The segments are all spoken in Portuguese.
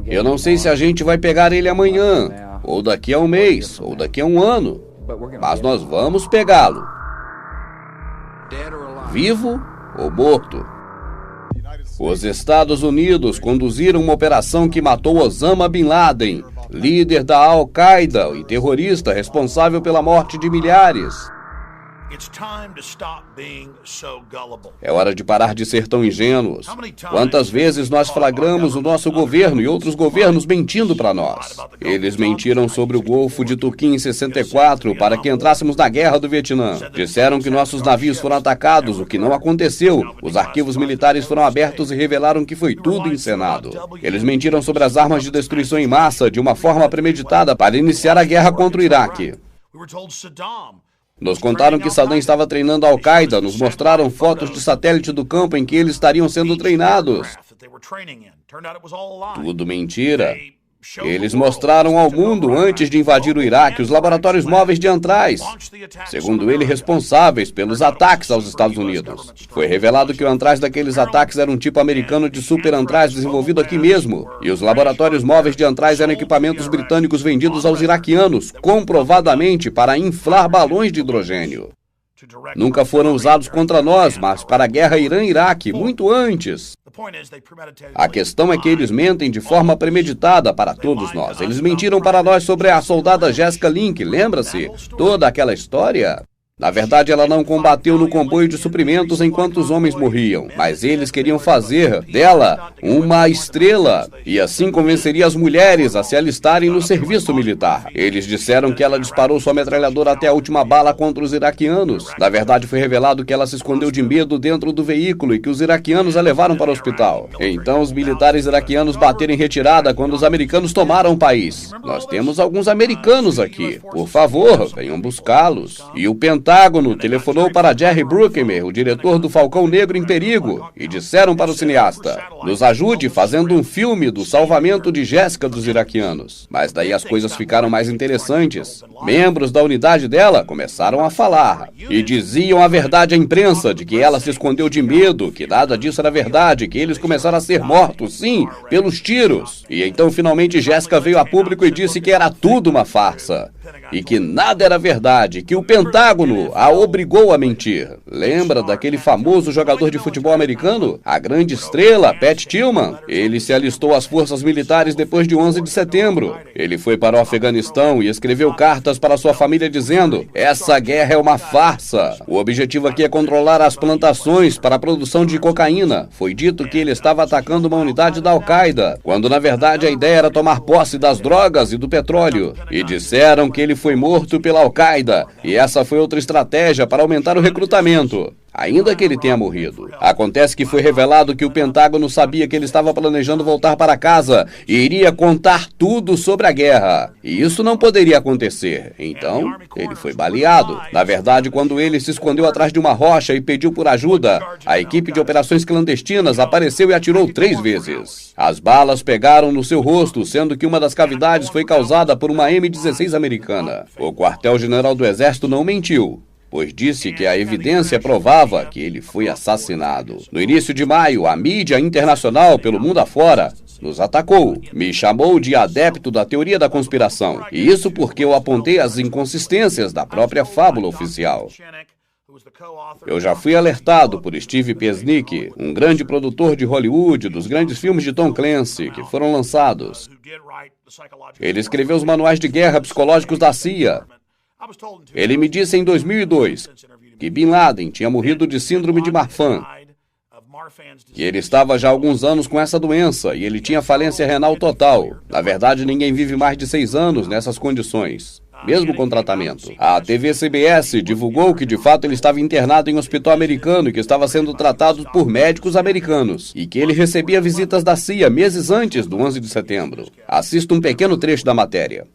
Eu não sei se a gente vai pegar ele amanhã, ou daqui a um mês, ou daqui a um ano, mas nós vamos pegá-lo. Vivo ou morto. Os Estados Unidos conduziram uma operação que matou Osama Bin Laden, líder da Al-Qaeda e terrorista responsável pela morte de milhares. É hora de parar de ser tão ingênuos. Quantas vezes nós flagramos o nosso governo e outros governos mentindo para nós? Eles mentiram sobre o Golfo de Tonkin em 64 para que entrássemos na guerra do Vietnã. Disseram que nossos navios foram atacados, o que não aconteceu. Os arquivos militares foram abertos e revelaram que foi tudo encenado. Eles mentiram sobre as armas de destruição em massa de uma forma premeditada para iniciar a guerra contra o Iraque. Nos contaram que Saddam estava treinando a Al-Qaeda, nos mostraram fotos de satélite do campo em que eles estariam sendo treinados. Tudo mentira. Eles mostraram ao mundo, antes de invadir o Iraque, os laboratórios móveis de Antraz, segundo ele, responsáveis pelos ataques aos Estados Unidos. Foi revelado que o Antraz daqueles ataques era um tipo americano de super Antraz desenvolvido aqui mesmo, e os laboratórios móveis de Antraz eram equipamentos britânicos vendidos aos iraquianos, comprovadamente para inflar balões de hidrogênio. Nunca foram usados contra nós, mas para a guerra Irã-Iraque, muito antes. A questão é que eles mentem de forma premeditada para todos nós. Eles mentiram para nós sobre a soldada Jessica Link, lembra-se? Toda aquela história. Na verdade, ela não combateu no comboio de suprimentos enquanto os homens morriam, mas eles queriam fazer dela uma estrela e assim convenceria as mulheres a se alistarem no serviço militar. Eles disseram que ela disparou sua metralhadora até a última bala contra os iraquianos. Na verdade, foi revelado que ela se escondeu de medo dentro do veículo e que os iraquianos a levaram para o hospital. Então, os militares iraquianos bateram em retirada quando os americanos tomaram o país. Nós temos alguns americanos aqui. Por favor, venham buscá-los. E o Pentágono telefonou para Jerry Bruckheimer, o diretor do Falcão Negro em Perigo, e disseram para o cineasta: nos ajude fazendo um filme do salvamento de Jéssica dos iraquianos. Mas daí as coisas ficaram mais interessantes. Membros da unidade dela começaram a falar e diziam a verdade à imprensa de que ela se escondeu de medo, que nada disso era verdade, que eles começaram a ser mortos, sim, pelos tiros. E então finalmente Jéssica veio a público e disse que era tudo uma farsa e que nada era verdade, que o Pentágono a obrigou a mentir. Lembra daquele famoso jogador de futebol americano? A grande estrela, Pat Tillman? Ele se alistou às forças militares depois de 11 de setembro. Ele foi para o Afeganistão e escreveu cartas para sua família dizendo: essa guerra é uma farsa. O objetivo aqui é controlar as plantações para a produção de cocaína. Foi dito que ele estava atacando uma unidade da Al-Qaeda, quando na verdade a ideia era tomar posse das drogas e do petróleo. E disseram que ele foi morto pela Al-Qaeda, e essa foi outra estratégia para aumentar o recrutamento, ainda que ele tenha morrido. Acontece que foi revelado que o Pentágono sabia que ele estava planejando voltar para casa e iria contar tudo sobre a guerra. E isso não poderia acontecer. Então, ele foi baleado. Na verdade, quando ele se escondeu atrás de uma rocha e pediu por ajuda, a equipe de operações clandestinas apareceu e atirou 3 vezes. As balas pegaram no seu rosto, sendo que uma das cavidades foi causada por uma M16 americana. O quartel-general do Exército não mentiu, pois disse que a evidência provava que ele foi assassinado. No início de maio, a mídia internacional pelo mundo afora nos atacou. Me chamou de adepto da teoria da conspiração. E isso porque eu apontei as inconsistências da própria fábula oficial. Eu já fui alertado por Steve Piesnik, um grande produtor de Hollywood, dos grandes filmes de Tom Clancy que foram lançados. Ele escreveu os manuais de guerra psicológicos da CIA. Ele me disse em 2002 que Bin Laden tinha morrido de síndrome de Marfan, que ele estava já há alguns anos com essa doença e ele tinha falência renal total. Na verdade, ninguém vive mais de 6 anos nessas condições, mesmo com tratamento. A TV CBS divulgou que de fato ele estava internado em um hospital americano e que estava sendo tratado por médicos americanos e que ele recebia visitas da CIA meses antes do 11 de setembro. Assista um pequeno trecho da matéria.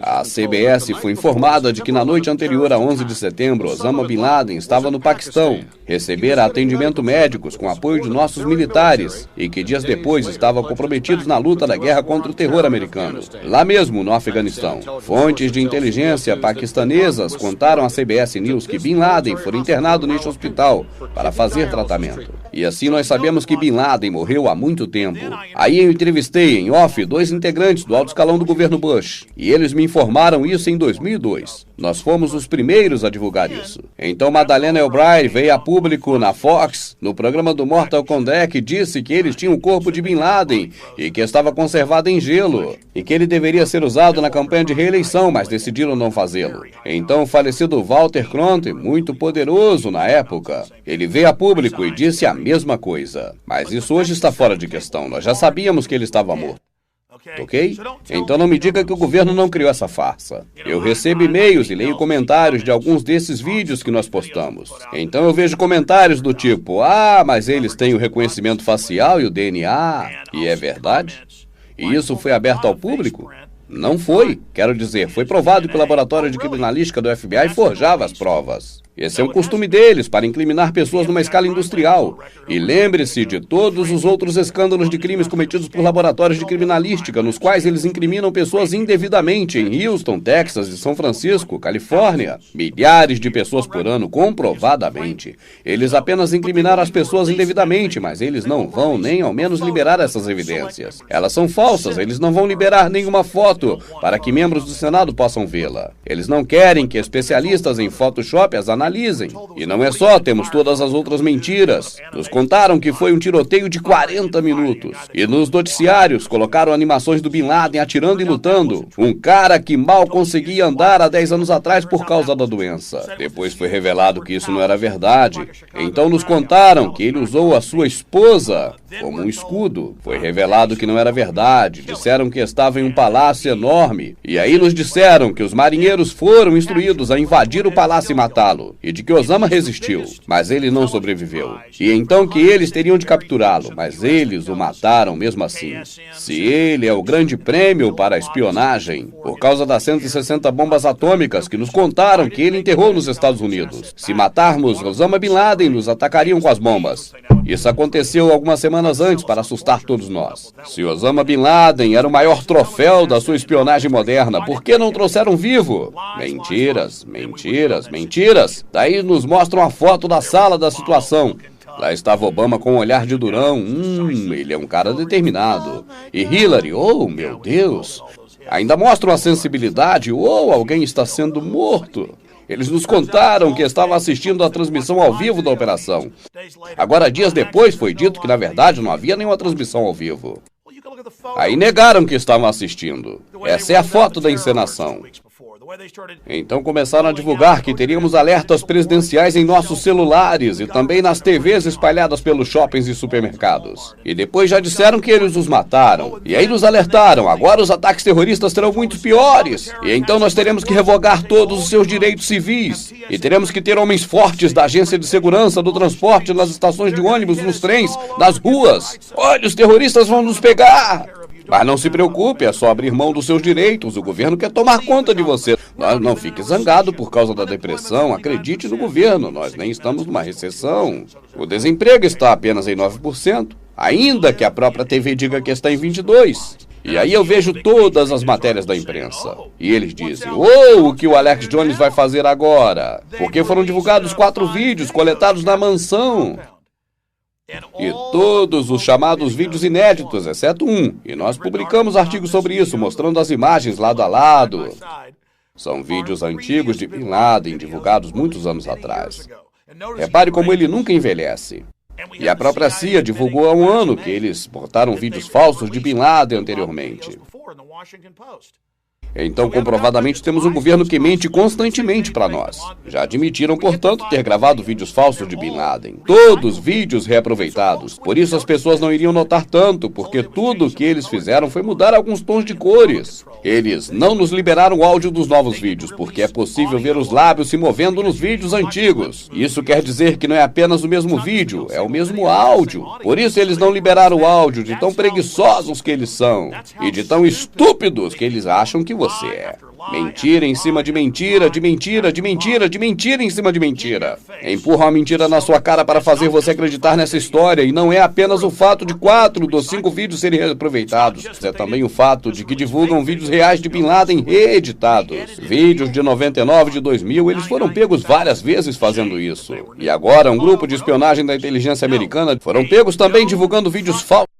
A CBS foi informada de que na noite anterior a 11 de setembro, Osama Bin Laden estava no Paquistão, recebera atendimento médicos com apoio de nossos militares e que dias depois estavam comprometidos na luta da guerra contra o terror americano, lá mesmo no Afeganistão. Fontes de inteligência paquistanesas contaram à CBS News que Bin Laden foi internado neste hospital para fazer tratamento E assim nós sabemos que Bin Laden morreu há muito tempo. Aí eu entrevistei em off 2 integrantes do alto escalão do governo Bush. E eles me informaram isso em 2002. Nós fomos os primeiros a divulgar isso. Então Madeleine Albright veio a público na Fox, no programa do Mortal Kombat, e disse que eles tinham o corpo de Bin Laden e que estava conservado em gelo. E que ele deveria ser usado na campanha de reeleição, mas decidiram não fazê-lo. Então o falecido Walter Cronkite, muito poderoso na época, ele veio a público e disse a mesma coisa. Mas isso hoje está fora de questão. Nós já sabíamos que ele estava morto. Ok? Então não me diga que o governo não criou essa farsa. Eu recebo e-mails e leio comentários de alguns desses vídeos que nós postamos. Então eu vejo comentários do tipo: ah, mas eles têm o reconhecimento facial e o DNA. E é verdade? E isso foi aberto ao público? Não foi. Quero dizer, foi provado que o laboratório de criminalística do FBI forjava as provas. Esse é um costume deles, para incriminar pessoas numa escala industrial. E lembre-se de todos os outros escândalos de crimes cometidos por laboratórios de criminalística, nos quais eles incriminam pessoas indevidamente em Houston, Texas e São Francisco, Califórnia. Milhares de pessoas por ano, comprovadamente. Eles apenas incriminaram as pessoas indevidamente, mas eles não vão nem ao menos liberar essas evidências. Elas são falsas, eles não vão liberar nenhuma foto para que membros do Senado possam vê-la. Eles não querem que especialistas em Photoshop as analisem. E não é só, temos todas as outras mentiras. Nos contaram que foi um tiroteio de 40 minutos. E nos noticiários colocaram animações do Bin Laden atirando e lutando. Um cara que mal conseguia andar há 10 anos atrás por causa da doença. Depois foi revelado que isso não era verdade. Então nos contaram que ele usou a sua esposa como um escudo. Foi revelado que não era verdade. Disseram que estava em um palácio enorme. E aí nos disseram que os marinheiros foram instruídos a invadir o palácio e matá-lo. E de que Osama resistiu, mas ele não sobreviveu. E então que eles teriam de capturá-lo, mas eles o mataram mesmo assim. Se ele é o grande prêmio para a espionagem, por causa das 160 bombas atômicas que nos contaram que ele enterrou nos Estados Unidos. Se matarmos Osama Bin Laden, nos atacariam com as bombas. Isso aconteceu algumas semanas antes para assustar todos nós. Se Osama Bin Laden era o maior troféu da sua espionagem moderna, por que não trouxeram vivo? Mentiras, mentiras, mentiras. Daí nos mostram a foto da sala da situação. Lá estava Obama com um olhar de durão. Ele é um cara determinado. E Hillary, oh meu Deus. Ainda mostram a sensibilidade. Oh, alguém está sendo morto. Eles nos contaram que estavam assistindo à transmissão ao vivo da operação. Agora, dias depois, foi dito que, na verdade, não havia nenhuma transmissão ao vivo. Aí negaram que estavam assistindo. Essa é a foto da encenação. Então começaram a divulgar que teríamos alertas presidenciais em nossos celulares e também nas TVs espalhadas pelos shoppings e supermercados. E depois já disseram que eles os mataram. E aí nos alertaram, agora os ataques terroristas serão muito piores. E então nós teremos que revogar todos os seus direitos civis. E teremos que ter homens fortes da agência de segurança do transporte nas estações de ônibus, nos trens, nas ruas. Olha, os terroristas vão nos pegar! Mas não se preocupe, é só abrir mão dos seus direitos. O governo quer tomar conta de você. Não fique zangado por causa da depressão. Acredite no governo. Nós nem estamos numa recessão. O desemprego está apenas em 9%. Ainda que a própria TV diga que está em 22%. E aí eu vejo todas as matérias da imprensa. E eles dizem, o que o Alex Jones vai fazer agora? Porque foram divulgados 4 vídeos coletados na mansão. E todos os chamados vídeos inéditos, exceto um. E nós publicamos artigos sobre isso, mostrando as imagens lado a lado. São vídeos antigos de Bin Laden, divulgados muitos anos atrás. Repare como ele nunca envelhece. E a própria CIA divulgou há um ano que eles botaram vídeos falsos de Bin Laden anteriormente. Então, comprovadamente, temos um governo que mente constantemente para nós. Já admitiram, portanto, ter gravado vídeos falsos de Bin Laden. Todos vídeos reaproveitados. Por isso as pessoas não iriam notar tanto, porque tudo o que eles fizeram foi mudar alguns tons de cores. Eles não nos liberaram o áudio dos novos vídeos, porque é possível ver os lábios se movendo nos vídeos antigos. Isso quer dizer que não é apenas o mesmo vídeo, é o mesmo áudio. Por isso eles não liberaram o áudio, de tão preguiçosos que eles são, e de tão estúpidos que eles acham que você é. Mentira em cima de mentira, de mentira, de mentira, de mentira em cima de mentira. Empurram a mentira na sua cara para fazer você acreditar nessa história, e não é apenas o fato de 4 dos 5 vídeos serem reaproveitados, é também o fato de que divulgam vídeos reais de Bin Laden reeditados. Vídeos de 99, de 2000, eles foram pegos várias vezes fazendo isso. E agora, um grupo de espionagem da inteligência americana foram pegos também divulgando vídeos falsos